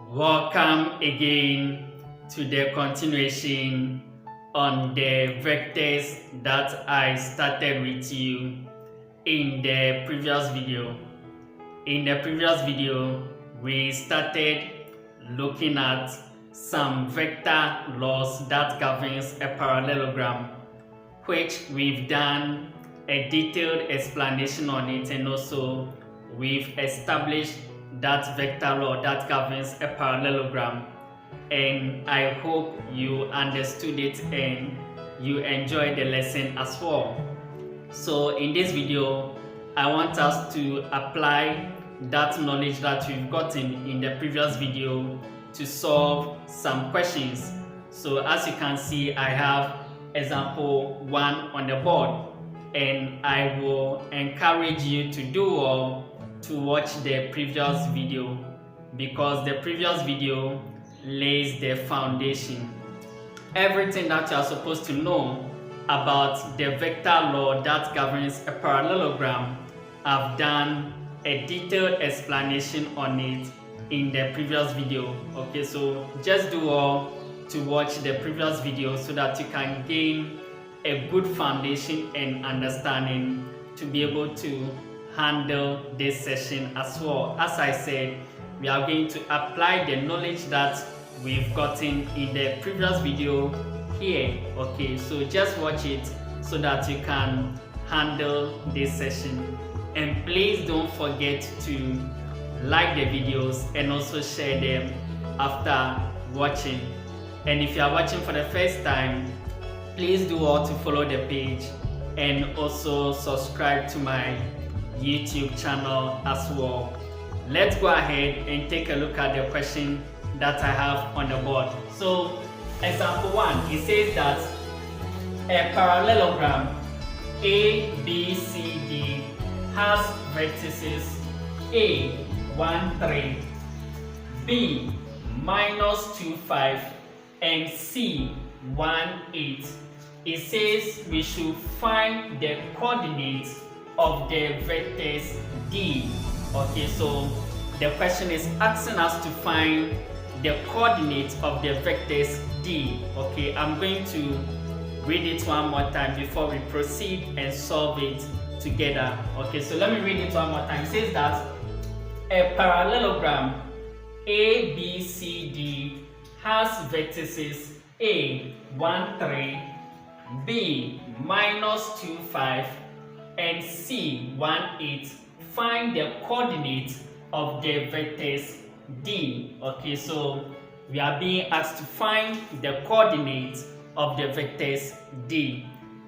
Welcome again to the continuation on the vectors that I started with you in the previous video. In the previous video, we started looking at some vector laws that governs a parallelogram, which we've done a detailed explanation on it, and also we've established that vector law that governs a parallelogram, and I hope you understood it and you enjoyed the lesson as well. So in this video, I want us to apply that knowledge that we've gotten in the previous video to solve some questions. So as you can see, I have example 1 on the board, and I will encourage you to do all to watch the previous video, because the previous video lays the foundation. Everything that you are supposed to know about the vector law that governs a parallelogram, I've done a detailed explanation on it in the previous video. Okay, so just do all to watch the previous video so that you can gain a good foundation and understanding to be able to handle this session as well. As I said, we are going to apply the knowledge that we've gotten in the previous video here. Okay, so just watch it so that you can handle this session, and please don't forget to like the videos and also share them after watching. And if you are watching for the first time, please do all to follow the page and also subscribe to my YouTube channel as well. Let's go ahead and take a look at the question that I have on the board. So example 1, it says that a parallelogram ABCD has vertices A 1 3, B -2 5, and C 1 8. It says we should find the coordinates of the vectors D. Okay, so the question is asking us to find the coordinates of the vectors D. Okay, I'm going to read it one more time before we proceed and solve it together. Okay, so let me read it one more time. It says that a parallelogram ABCD has vertices A 1 3, B -2 5, and C 1 8. Find the coordinates of the vectors D. Okay, so we are being asked to find the coordinates of the vectors D,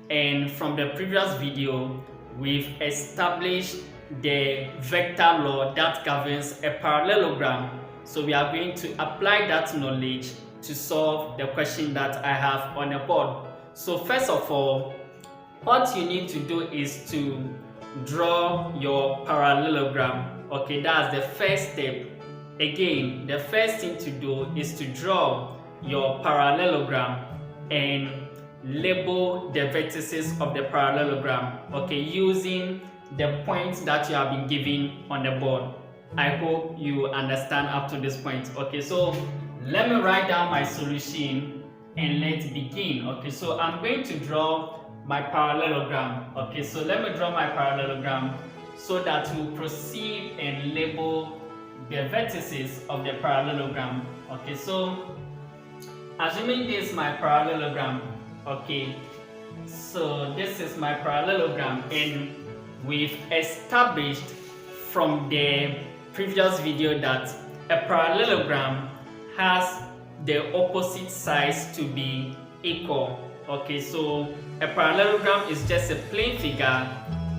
and from the previous video we've established the vector law that governs a parallelogram. So we are going to apply that knowledge to solve the question that I have on the board. So first of all, what you need to do is to draw your parallelogram. Okay, that's the first step. Again, the first thing to do is to draw your parallelogram and label the vertices of the parallelogram, okay, using the points that you have been given on the board. I hope you understand up to this point. Okay, so let me write down my solution and let's begin. Okay, so I'm going to draw my parallelogram. Okay, so let me draw my parallelogram so that we'll proceed and label the vertices of the parallelogram. Okay, so assuming this is my parallelogram, okay, so this is my parallelogram, and we've established from the previous video that a parallelogram has the opposite sides to be equal. Okay, so a parallelogram is just a plain figure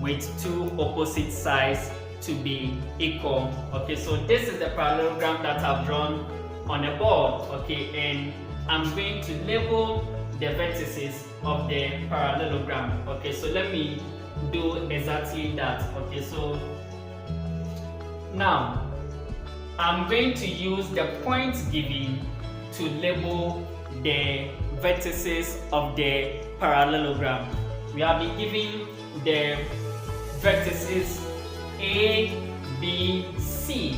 with two opposite sides to be equal. Okay, so this is the parallelogram that I've drawn on the board. Okay, and I'm going to label the vertices of the parallelogram. Okay, so let me do exactly that. Okay, so now I'm going to use the points given to label the vertices of the parallelogram. We have been given the vertices A, B, C.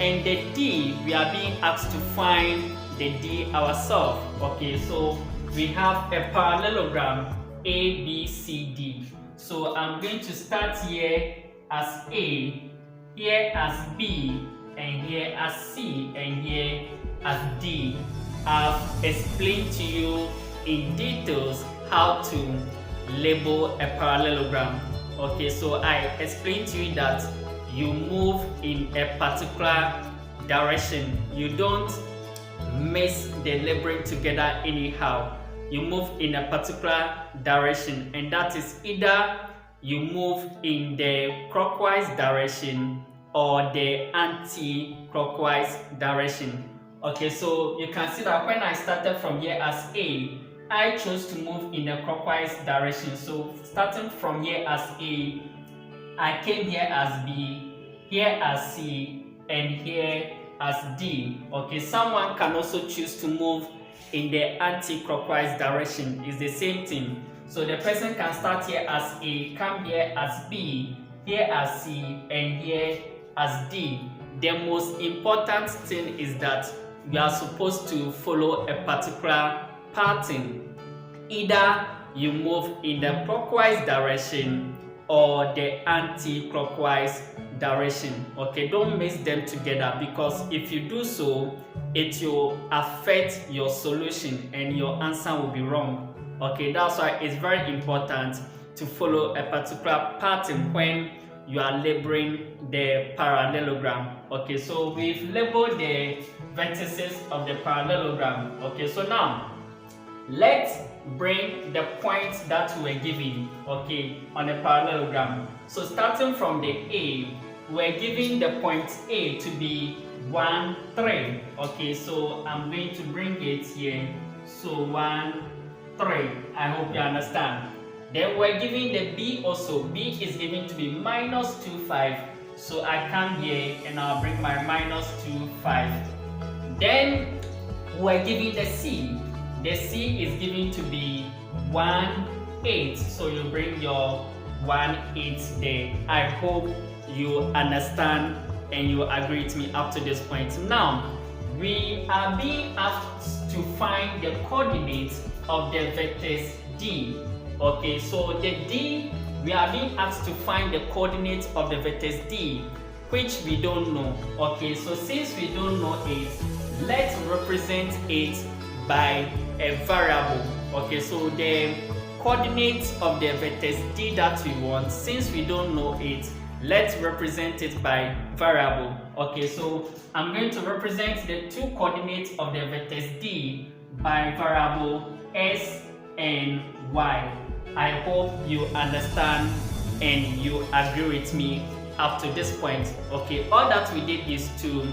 And the D, we are being asked to find the D ourselves. Okay, so we have a parallelogram A, B, C, D. So I'm going to start here as A, here as B, and here as C, and here as D. I've explained to you in details how to label a parallelogram. Okay, so I explained to you that you move in a particular direction. You don't mix the labeling together anyhow. You move in a particular direction, and that is either you move in the clockwise direction or the anti-clockwise direction. Okay, so you can see that when I started from here as A, I chose to move in the clockwise direction. So starting from here as A, I came here as B, here as C, and here as D. Okay, someone can also choose to move in the anti-clockwise direction. It's the same thing. So the person can start here as A, come here as B, here as C, and here as D. The most important thing is that we are supposed to follow a particular pattern. Either you move in the clockwise direction or the anti-clockwise direction. Okay, don't mix them together, because if you do so, it will affect your solution and your answer will be wrong. Okay, that's why it's very important to follow a particular pattern when you are labeling the parallelogram. Okay, so we've labeled the vertices of the parallelogram. Okay, so now let's bring the points that we were given, okay, on the parallelogram. So starting from the A, we're giving the point A to be 1, 3. Okay, so I'm going to bring it here. So 1, 3. I hope you understand. Then we're giving the B also. B is given to be minus 2, 5. So I come here and I'll bring my minus 2, 5. Then we're giving the C. The C is given to be 1, 8. So you bring your 1, 8 there. I hope you understand and you agree with me up to this point. Now, we are being asked to find the coordinates of the vectors D. Okay, so the D, we are being asked to find the coordinates of the vectors D, which we don't know. Okay, so since we don't know it, let's represent it by a variable. Okay, so the coordinates of the vectors D that we want, since we don't know it, let's represent it by variable. Okay, so I'm going to represent the two coordinates of the vectors D by variable S and Y. I hope you understand and you agree with me up to this point. Okay, all that we did is to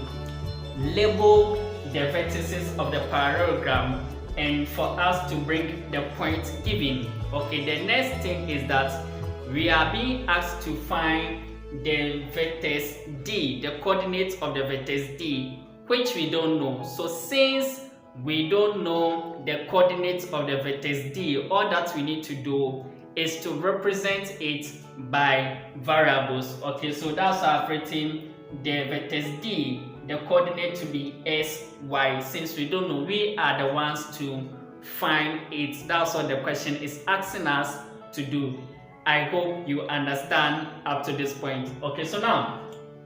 label the vertices of the parallelogram and for us to bring the point given. Okay, the next thing is that we are being asked to find the vectors D, the coordinates of the vectors D, which we don't know. So since we don't know the coordinates of the vectors D, all that we need to do is to represent it by variables. Okay, so that's how I've written the vectors D, the coordinate to be S, Y. Since we don't know, we are the ones to find it. That's what the question is asking us to do. I hope you understand up to this point. Okay, so now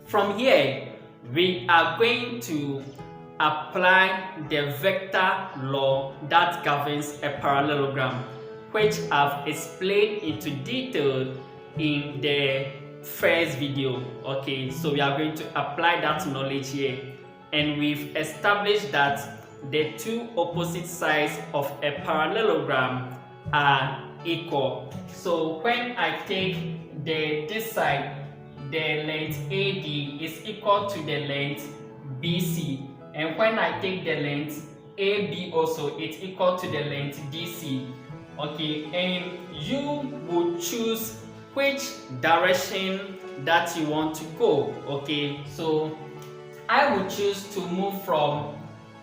from here we are going to apply the vector law that governs a parallelogram, which I've explained into detail in the first video. Okay, so we are going to apply that knowledge here, and we've established that the two opposite sides of a parallelogram are equal. So when I take this side, the length AD is equal to the length BC, and when I take the length AB also, it's equal to the length DC. Okay, and you will choose which direction that you want to go. Okay, so I will choose to move from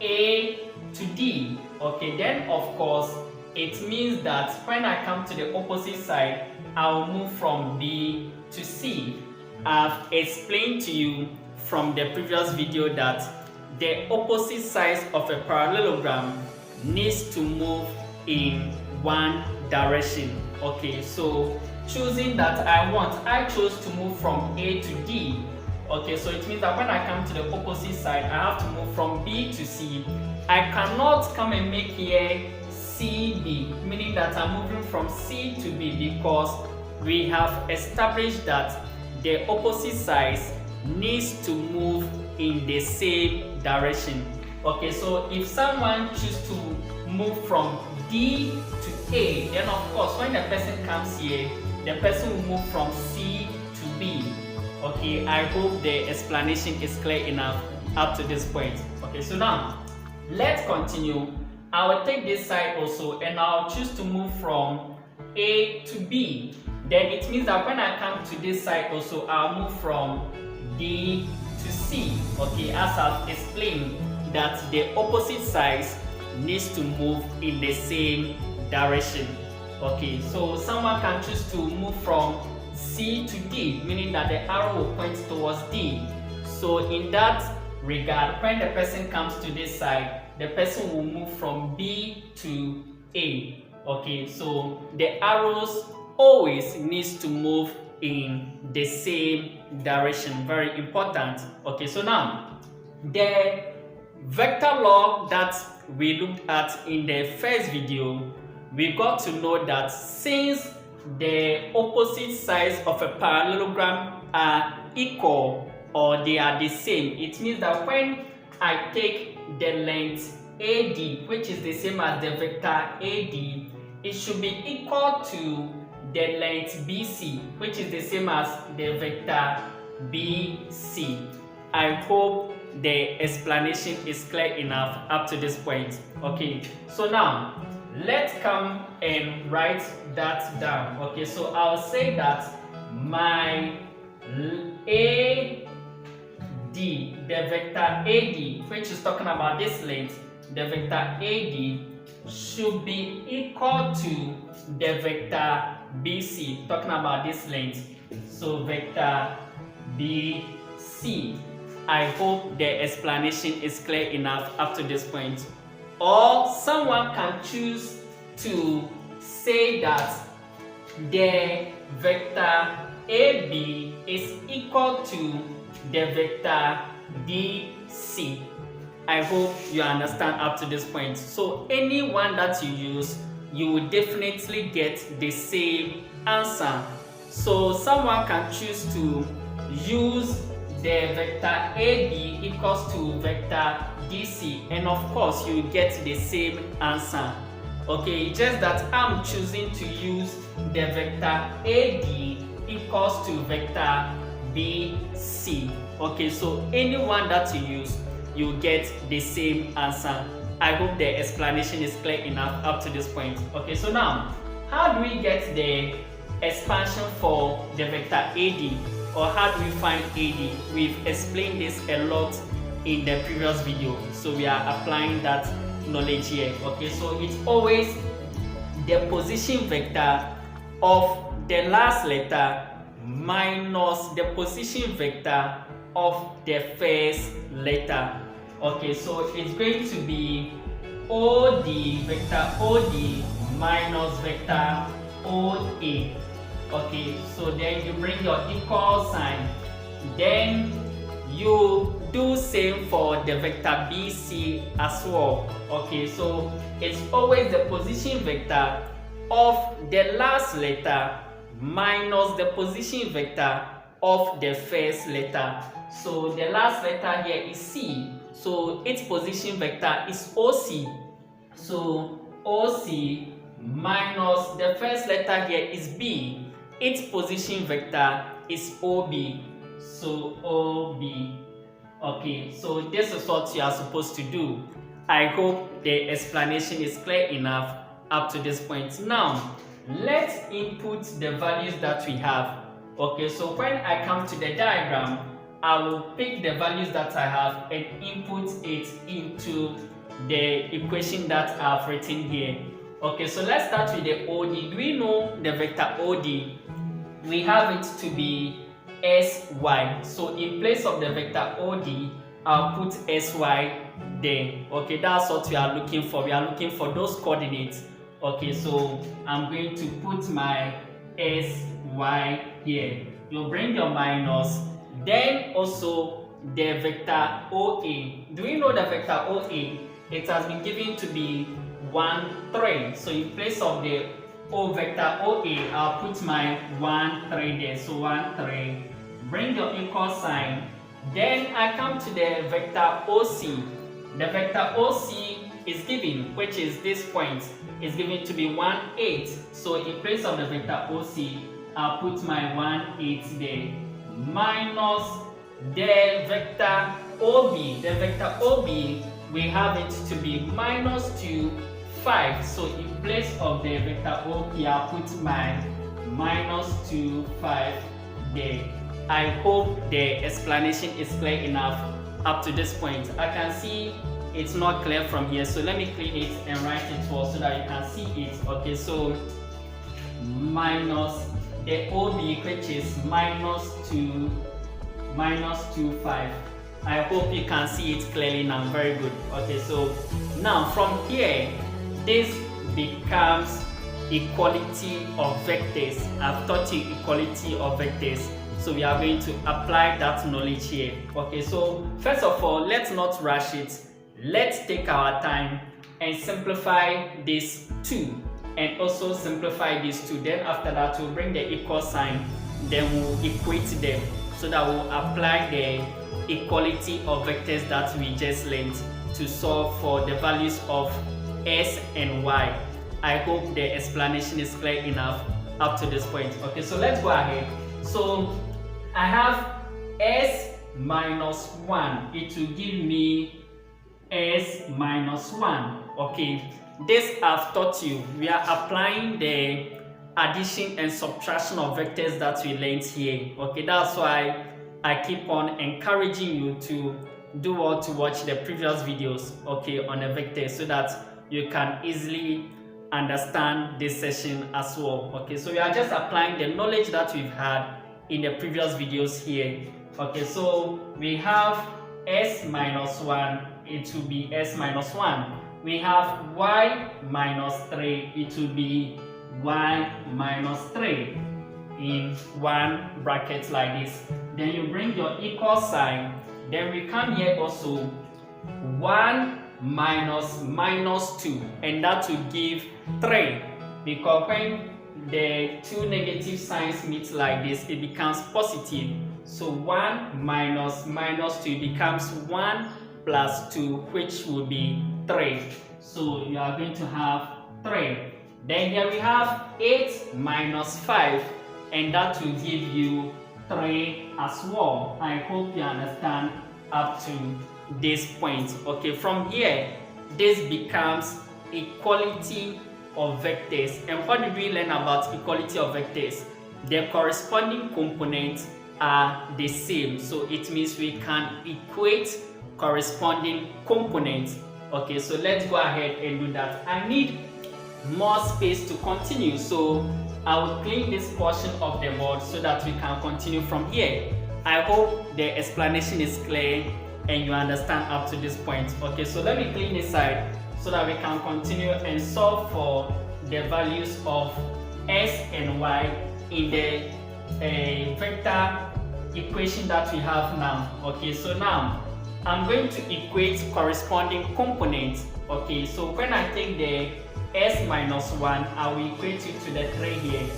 A to D. Okay, then of course it means that when I come to the opposite side, I'll move from B to C. I've explained to you from the previous video that the opposite sides of a parallelogram needs to move in one direction. Okay, so choosing that I chose to move from A to D. Okay, so it means that when I come to the opposite side, I have to move from B to C. I cannot come and make here CB, meaning that I'm moving from C to B, because we have established that the opposite sides needs to move in the same direction. Okay, so if someone chooses to move from D to A, then of course when the person comes here, the person will move from C to B. Okay, I hope the explanation is clear enough up to this point. Okay, so now let's continue. I will take this side also and I'll choose to move from A to B. Then it means that when I come to this side also, I'll move from D to C. Okay, as I've explained that the opposite sides needs to move in the same direction. Okay, so someone can choose to move from C to D, meaning that the arrow will point towards D. So in that regard, when the person comes to this side, the person will move from B to A. Okay, so the arrows always needs to move in the same direction. Very important. Okay, so now the vector law that we looked at in the first video, we got to know that since the opposite sides of a parallelogram are equal or they are the same, it means that when I take the length AD, which is the same as the vector AD, it should be equal to the length BC, which is the same as the vector BC. I hope the explanation is clear enough up to this point. Okay, so now let's come and write that down. Okay, so I'll say that my AD, the vector AD, which is talking about this length, the vector AD should be equal to the vector BC, talking about this length. So vector BC. I hope the explanation is clear enough up to this point. Or someone can choose to say that the vector AB is equal to the vector DC. I hope you understand up to this point. So any one that you use, you will definitely get the same answer. So someone can choose to use the vector AD equals to vector DC, and of course you get the same answer. Okay, just that I'm choosing to use the vector AD equals to vector BC. Okay, so any one that you use, you get the same answer. I hope the explanation is clear enough up to this point. Okay, so now how do we get the expansion for the vector AD, or how do we find AD? We've explained this a lot in the previous video, so we are applying that knowledge here. Okay, so it's always the position vector of the last letter minus the position vector of the first letter. Okay, so it's going to be OD, vector OD minus vector OA. Okay, so then you bring your equal sign, then you do same for the vector BC as well. Okay, so it's always the position vector of the last letter minus the position vector of the first letter. So the last letter here is C, so its position vector is OC. So OC minus the first letter here is B, its position vector is OB. So OB. Okay, so this is what you are supposed to do. I hope the explanation is clear enough up to this point. Now let's input the values that we have. Okay, so when I come to the diagram, I will pick the values that I have and input it into the equation that I've written here. Okay, so let's start with the OD. Do we know the vector OD? We have it to be sy. So in place of the vector OD, I'll put sy there. Okay, that's what we are looking for. We are looking for those coordinates. Okay, so I'm going to put my sy here. You bring your minus, then also the vector OA. Do you know the vector OA? It has been given to be 1, 3. So in place of the O vector OA, I'll put my 1, 3 there. So 1, 3. Bring your equal sign. Then I come to the vector OC. The vector OC is given, which is this point, is given to be 1, 8. So in place of the vector OC, I'll put my 1, 8 there. Minus the vector OB. The vector OB, we have it to be minus 2, 5. So in place of the vector OP, I'll put my minus 2, 5 there. I hope the explanation is clear enough up to this point. I can see it's not clear from here, so let me clean it and write it for so that you can see it. Okay, so minus the OB, which is minus 2, 5. I hope you can see it clearly now. Very good. Okay, so now from here, this becomes equality of vectors. I've taught you equality of vectors, so we are going to apply that knowledge here. Okay, so first of all, let's not rush it. Let's take our time and simplify this 2 and also simplify these 2. Then after that, we'll bring the equal sign, then we'll equate them so that we'll apply the equality of vectors that we just learned to solve for the values of s and y. I hope the explanation is clear enough up to this point. Okay, so let's go ahead. So I have s minus 1. It will give me s minus 1. Okay, this I've taught you. We are applying the addition and subtraction of vectors that we learned here. Okay, that's why I keep on encouraging you to do what to watch the previous videos, okay, on a vector, so that you can easily understand this session as well. Okay, so we are just applying the knowledge that we've had in the previous videos here. Okay, so we have s minus 1, it will be s minus 1. We have y minus 3, it will be y minus 3 in one bracket like this. Then you bring your equal sign. Then we come here also 1 minus minus 2, and that will give 3, because when the two negative signs meet like this, it becomes positive. So 1 minus minus 2 becomes 1 plus 2, which will be 3. So you are going to have 3. Then here we have 8 minus 5, and that will give you 3 as well. I hope you understand up to this point. Okay, from here, this becomes equality of vectors. And what did we learn about equality of vectors? The corresponding components are the same, so it means we can equate corresponding components. Okay, so let's go ahead and do that. I need more space to continue, so I will clean this portion of the board so that we can continue from here. I hope the explanation is clear and you understand up to this point. Okay, so let me clean this side so that we can continue and solve for the values of s and y in the vector equation that we have now. Okay, so now I'm going to equate corresponding components. Okay, so when I take the s minus 1, I will equate it to the 3 here.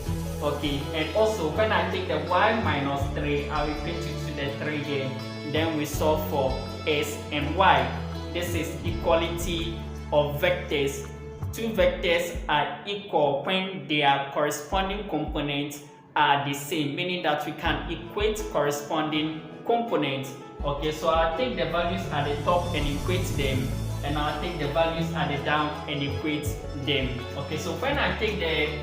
Okay, and also when I take the y minus 3, I will equate it to the 3 here. Then we solve for s and y. This is equality of vectors. Two vectors are equal when their corresponding components are the same, meaning that we can equate corresponding components. Okay, so I'll take the values at the top and equate them, and I'll take the values at the down and equate them. Okay, so when I take the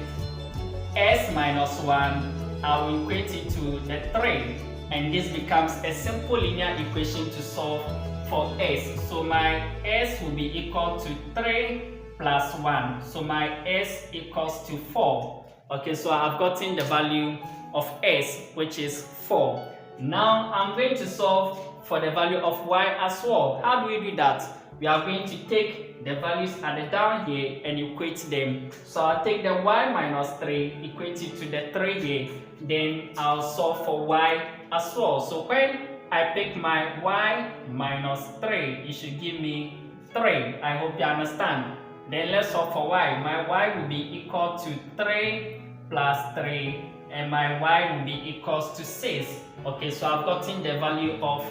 s minus 1, I will equate it to the 3, and this becomes a simple linear equation to solve for s. So my s will be equal to 3 plus 1, so my s equals to 4. Okay, so I've gotten the value of s, which is 4. Now I'm going to solve for the value of y as well. How do we do that? We are going to take the values at the down here and equate them. So I'll take the y minus 3, equate it to the 3 here. Then I'll solve for y as well. So when I pick my y minus 3, it should give me 3. I hope you understand. Then let's solve for y. My y will be equal to 3 plus 3, and my y will be equals to 6. Okay, so I've gotten the value of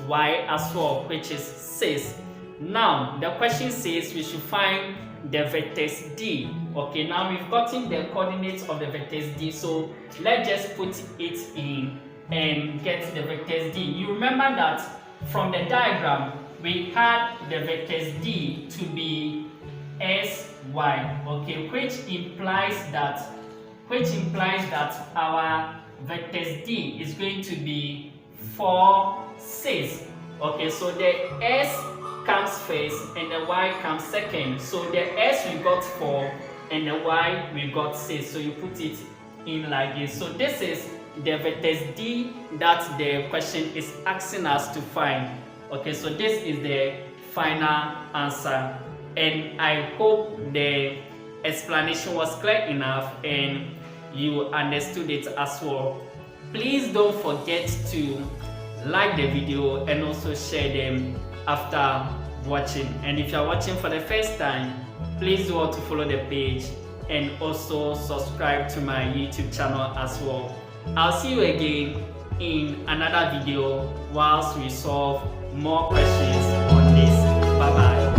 y as well, which is 6. Now, the question says we should find the vectors d. Okay, now we've gotten the coordinates of the vectors d, so let's just put it in and get the vectors d. You remember that from the diagram, we had the vectors d to be sy, okay, which implies that our vectors d is going to be 4, 6. Okay, so the s comes first and the y comes second. So the s we got 4 and the y we got 6. So you put it in like this. So this is the vectors d that the question is asking us to find. Okay, so this is the final answer, and I hope the explanation was clear enough and you understood it as well. Please don't forget to like the video and also share them after watching. And if you are watching for the first time, please do want to follow the page and also subscribe to my YouTube channel as well. I'll see you again in another video whilst we solve more questions on this. Bye bye.